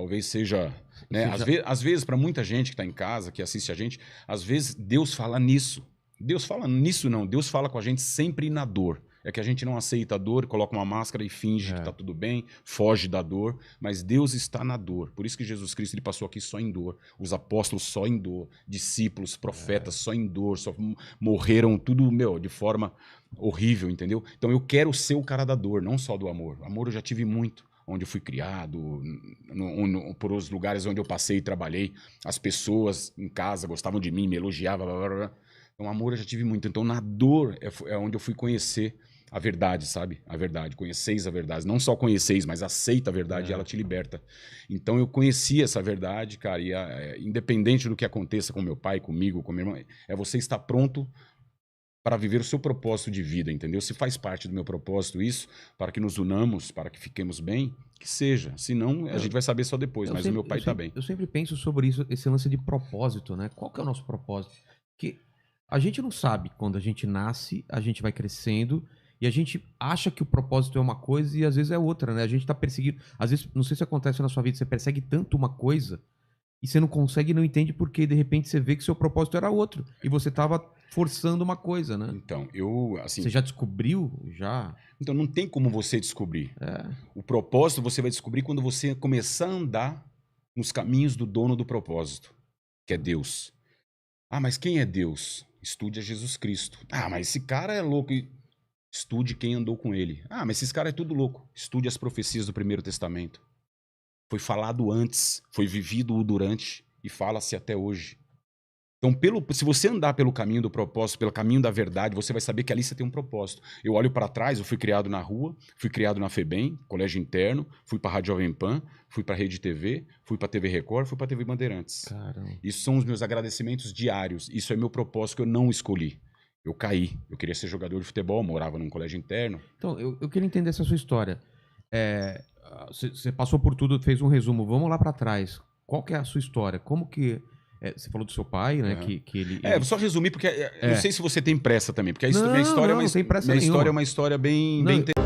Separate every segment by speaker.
Speaker 1: talvez seja... Né? Às vezes, para muita gente que está em casa, que assiste a gente, às vezes Deus fala nisso. Deus fala nisso não, Deus fala com a gente sempre na dor. É que a gente não aceita a dor, coloca uma máscara e finge que está tudo bem, foge da dor, mas Deus está na dor. Por isso que Jesus Cristo ele passou aqui só em dor, os apóstolos só em dor, discípulos, profetas só em dor, só morreram tudo, de forma horrível, entendeu? Então eu quero ser o cara da dor, não só do amor. Amor eu já tive muito, onde eu fui criado, por os lugares onde eu passei e trabalhei, as pessoas em casa gostavam de mim, me elogiavam, blá, blá, blá. Então amor eu já tive muito. Então na dor é onde eu fui conhecer a verdade, sabe? A verdade. Conheceis a verdade. Não só conheceis, mas aceita a verdade e ela te liberta. Então eu conheci essa verdade, cara, e independente do que aconteça com meu pai, comigo, com minha irmã, é você estar pronto para viver o seu propósito de vida, entendeu? Se faz parte do meu propósito isso, para que nos unamos, para que fiquemos bem, que seja. Senão, a gente vai saber só depois, mas o meu pai está bem.
Speaker 2: Eu sempre penso sobre isso, esse lance de propósito, né? Qual que é o nosso propósito? Que a gente não sabe quando a gente nasce, a gente vai crescendo e a gente acha que o propósito é uma coisa e às vezes é outra, né? A gente tá perseguindo... Às vezes, não sei se acontece na sua vida, você persegue tanto uma coisa e você não consegue e não entende porque de repente você vê que seu propósito era outro e você tava forçando uma coisa, né?
Speaker 1: Então, assim...
Speaker 2: Você já descobriu? Já?
Speaker 1: Então, não tem como você descobrir. O propósito você vai descobrir quando você começar a andar nos caminhos do dono do propósito, que é Deus. Ah, mas quem é Deus? Estude a Jesus Cristo. Ah, mas esse cara é louco. Estude quem andou com ele. Ah, mas esse cara é tudo louco. Estude as profecias do Primeiro Testamento. Foi falado antes, foi vivido durante e fala-se até hoje. Então, se você andar pelo caminho do propósito, pelo caminho da verdade, você vai saber que ali você tem um propósito. Eu olho para trás, eu fui criado na rua, fui criado na FEBEM, colégio interno, fui para a Rádio Jovem Pan, fui para a Rede TV, fui para a TV Record, fui para a TV Bandeirantes.
Speaker 2: Caramba.
Speaker 1: Isso são os meus agradecimentos diários. Isso é meu propósito que eu não escolhi. Eu caí. Eu queria ser jogador de futebol, morava num colégio interno.
Speaker 2: Então, eu queria entender essa sua história. Você passou por tudo, fez um resumo. Vamos lá para trás. Qual que é a sua história? Como que... você falou do seu pai, né? Que ele...
Speaker 1: vou só resumir, porque não sei se você tem pressa também, porque
Speaker 2: não,
Speaker 1: minha história
Speaker 2: não tem pressa
Speaker 1: minha
Speaker 2: nenhuma.
Speaker 1: história é uma história bem interessante.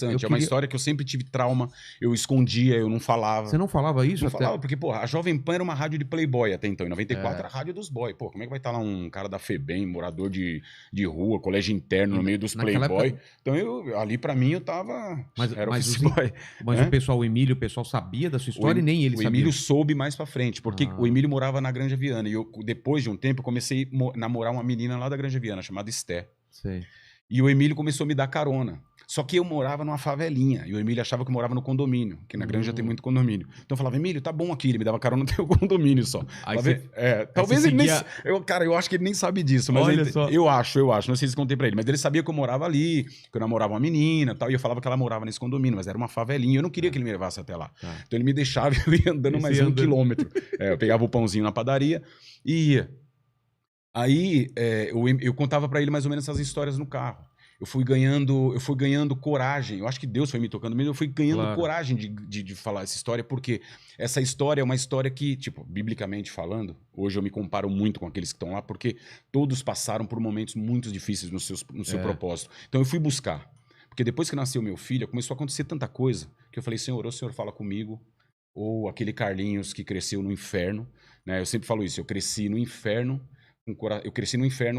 Speaker 1: É uma história que eu sempre tive trauma, eu escondia, eu não falava.
Speaker 2: Você não falava isso?
Speaker 1: Não falava, porque, a Jovem Pan era uma rádio de playboy até então. Em 94 era a rádio dos boys. Como é que vai estar lá um cara da FEBEM, morador de rua, colégio interno, no meio dos playboy? Época... Então, ali pra mim, eu tava... Era office boy.
Speaker 2: Mas o Emílio, o pessoal sabia da sua história e nem ele sabia?
Speaker 1: O Emílio soube mais pra frente, porque o Emílio morava na Granja Viana. E depois de um tempo, eu comecei a namorar uma menina lá da Granja Viana, chamada Esté.
Speaker 2: Sei.
Speaker 1: E o Emílio começou a me dar carona. Só que eu morava numa favelinha. E o Emílio achava que eu morava no condomínio. Que na Granja tem muito condomínio. Então eu falava, Emílio, tá bom aqui. Ele me dava carona no teu condomínio só. Talvez ele
Speaker 2: seguia...
Speaker 1: nem... Cara, eu acho que ele nem sabe disso. Mas eu acho. Não sei se contei pra ele. Mas ele sabia que eu morava ali. Que eu namorava uma menina e tal. E eu falava que ela morava nesse condomínio. Mas era uma favelinha. Eu não queria que ele me levasse até lá. Então ele me deixava e eu ia andando mais 1 quilômetro. Eu pegava o pãozinho na padaria e ia. Aí eu contava pra ele mais ou menos essas histórias no carro. Eu fui ganhando coragem. Eu acho que Deus foi me tocando mesmo. Eu fui ganhando coragem de falar essa história, porque essa história é uma história que, biblicamente falando, hoje eu me comparo muito com aqueles que estão lá, porque todos passaram por momentos muito difíceis no seu propósito. Então eu fui buscar. Porque depois que nasceu meu filho, começou a acontecer tanta coisa, que eu falei, Senhor, ou o Senhor fala comigo, ou aquele Carlinhos que cresceu no inferno, né? Eu sempre falo isso, eu cresci no inferno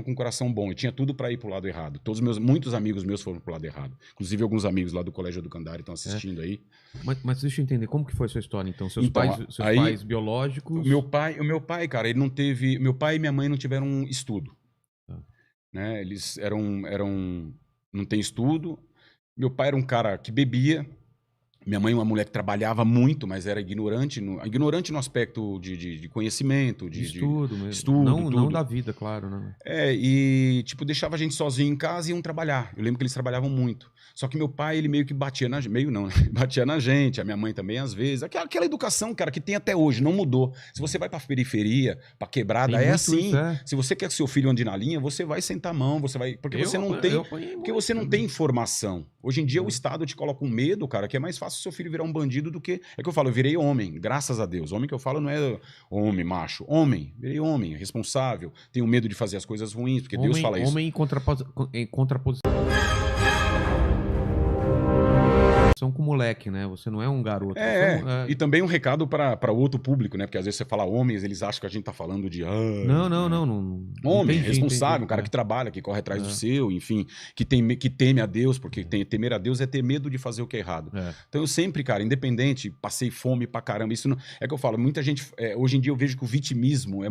Speaker 1: com um coração bom. Eu tinha tudo para ir pro lado errado. Muitos amigos meus foram pro lado errado. Inclusive alguns amigos lá do Colégio Educandário estão assistindo aí.
Speaker 2: Mas deixa eu entender, como que foi a sua história, então? Seus pais biológicos...
Speaker 1: O meu pai, cara, ele não teve... Meu pai e minha mãe não tiveram estudo. Né? Eles não tem estudo. Meu pai era um cara que bebia. Minha mãe, uma mulher que trabalhava muito, mas era ignorante no aspecto de conhecimento, de
Speaker 2: estudo mesmo.
Speaker 1: Estudo,
Speaker 2: não da vida, claro, né?
Speaker 1: E deixava a gente sozinho em casa e iam trabalhar. Eu lembro que eles trabalhavam muito. Só que meu pai, ele meio que batia na gente, batia na gente, a minha mãe também às vezes. Aquela educação, cara, que tem até hoje, não mudou. Se você vai pra periferia, pra quebrada, é assim. Isso, Se você quer que seu filho ande na linha, você vai sentar a mão, porque você não tem informação. Hoje em dia o Estado te coloca um medo, cara, que é mais fácil seu filho virar um bandido do que... É que eu falo, eu virei homem, graças a Deus. Homem que eu falo não é homem, macho. Homem, virei homem, responsável. Tenho medo de fazer as coisas ruins, porque Deus fala isso.
Speaker 2: Homem em contraposição conexão com o moleque, né? Você não é um garoto.
Speaker 1: E também um recado para outro público, né? Porque às vezes você fala homens, eles acham que a gente tá falando de...
Speaker 2: Não.
Speaker 1: Homem,
Speaker 2: Entendi,
Speaker 1: responsável, um cara que trabalha, que corre atrás do seu, enfim, que teme a Deus, porque temer a Deus é ter medo de fazer o que é errado. Então eu sempre, cara, independente, passei fome pra caramba. Isso não, é que eu falo, muita gente... hoje em dia eu vejo que o vitimismo é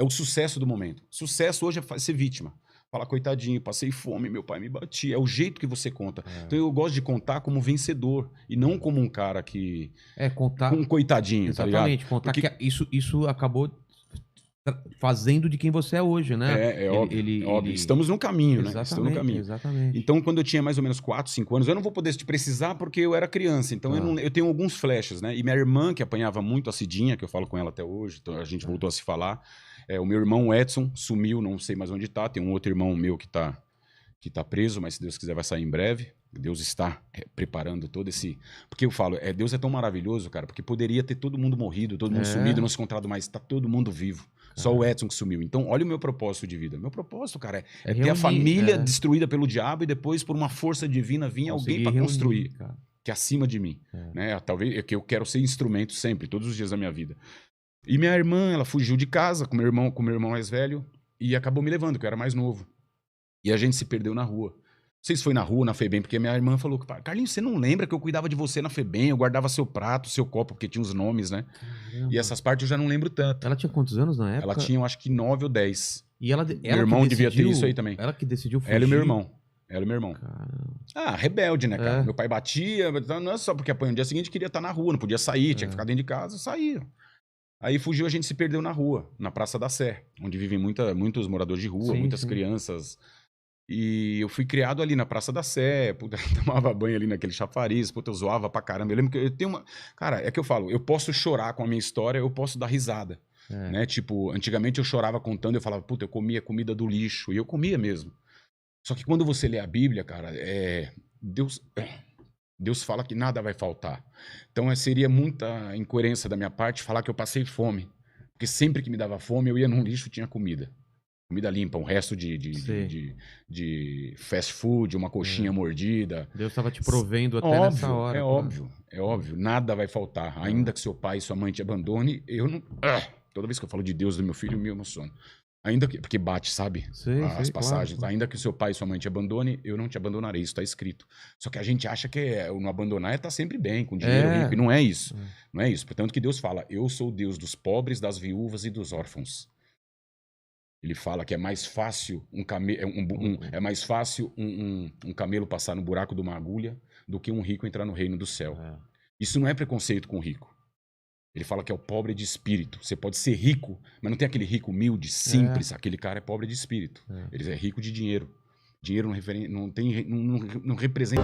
Speaker 1: o sucesso do momento. Sucesso hoje é ser vítima. Fala, coitadinho, passei fome, meu pai me batia. É o jeito que você conta. Então eu gosto de contar como vencedor e não como um cara que...
Speaker 2: contar...
Speaker 1: Um coitadinho,
Speaker 2: exatamente,
Speaker 1: tá ligado?
Speaker 2: Contar porque... que isso acabou fazendo de quem você é hoje, né?
Speaker 1: Óbvio. Estamos no caminho, né? Estamos no caminho.
Speaker 2: Exatamente.
Speaker 1: Então, quando eu tinha mais ou menos 4, 5 anos, eu não vou poder te precisar porque eu era criança. Então, eu tenho alguns flashes, né? E minha irmã, que apanhava muito a Cidinha, que eu falo com ela até hoje, então a gente voltou a se falar. O meu irmão Edson sumiu, não sei mais onde tá. Tem um outro irmão meu que tá preso, mas se Deus quiser vai sair em breve. Deus está preparando todo esse... Porque eu falo, Deus é tão maravilhoso, cara, porque poderia ter todo mundo morrido, todo mundo sumido, não se encontrado mais. Tá todo mundo vivo. Só o Edson que sumiu. Então, olha o meu propósito de vida. Meu propósito, cara, é ter a família destruída pelo diabo e depois, por uma força divina, vir alguém para construir. Cara. Que é acima de mim. Né? Talvez que eu quero ser instrumento sempre, todos os dias da minha vida. E minha irmã, ela fugiu de casa com meu irmão mais velho e acabou me levando, que eu era mais novo. E a gente se perdeu na rua. Não sei se foi na rua, na FEBEM, porque minha irmã falou que, Carlinhos, você não lembra que eu cuidava de você na FEBEM? Eu guardava seu prato, seu copo, porque tinha os nomes, né? Caramba. E essas partes eu já não lembro tanto.
Speaker 2: Ela tinha quantos anos na época?
Speaker 1: Ela tinha, eu acho que 9 ou 10.
Speaker 2: E ela
Speaker 1: meu irmão devia ter isso aí também.
Speaker 2: Ela que decidiu fugir?
Speaker 1: Ela e meu irmão.
Speaker 2: Caramba.
Speaker 1: Rebelde, né, cara? Meu pai batia, não é só porque apanhou. No dia seguinte queria estar na rua, não podia sair, tinha que ficar dentro de casa, saía. Aí fugiu, a gente se perdeu na rua, na Praça da Sé, onde vivem muitos moradores de rua, muitas crianças... E eu fui criado ali na Praça da Sé, puta, tomava banho ali naquele chafariz, puta, eu zoava pra caramba. Eu lembro que eu tenho uma... Cara, é que eu falo, eu posso chorar com a minha história, eu posso dar risada. Né? Tipo, antigamente eu chorava contando, eu falava, puta, eu comia comida do lixo. E eu comia mesmo. Só que quando você lê a Bíblia, cara, Deus fala que nada vai faltar. Então seria muita incoerência da minha parte falar que eu passei fome. Porque sempre que me dava fome, eu ia num lixo e tinha comida. Comida limpa, um resto de fast food, uma coxinha mordida.
Speaker 2: Deus estava te provendo até nessa hora.
Speaker 1: É óbvio. Nada vai faltar. Ainda que seu pai e sua mãe te abandone, eu não... toda vez que eu falo de Deus, do meu filho, eu me emociono. Ainda que... Porque bate, sabe? As passagens. Claro. Ainda que seu pai e sua mãe te abandone, eu não te abandonarei. Isso está escrito. Só que a gente acha que não abandonar é estar sempre bem, com dinheiro rico. E não é isso. Não é isso. Portanto que Deus fala, eu sou o Deus dos pobres, das viúvas e dos órfãos. Ele fala que é mais fácil um camelo passar no buraco de uma agulha do que um rico entrar no reino do céu. Isso não é preconceito com o rico. Ele fala que é o pobre de espírito. Você pode ser rico, mas não tem aquele rico humilde, simples. Aquele cara é pobre de espírito. Ele é rico de dinheiro. Dinheiro não representa...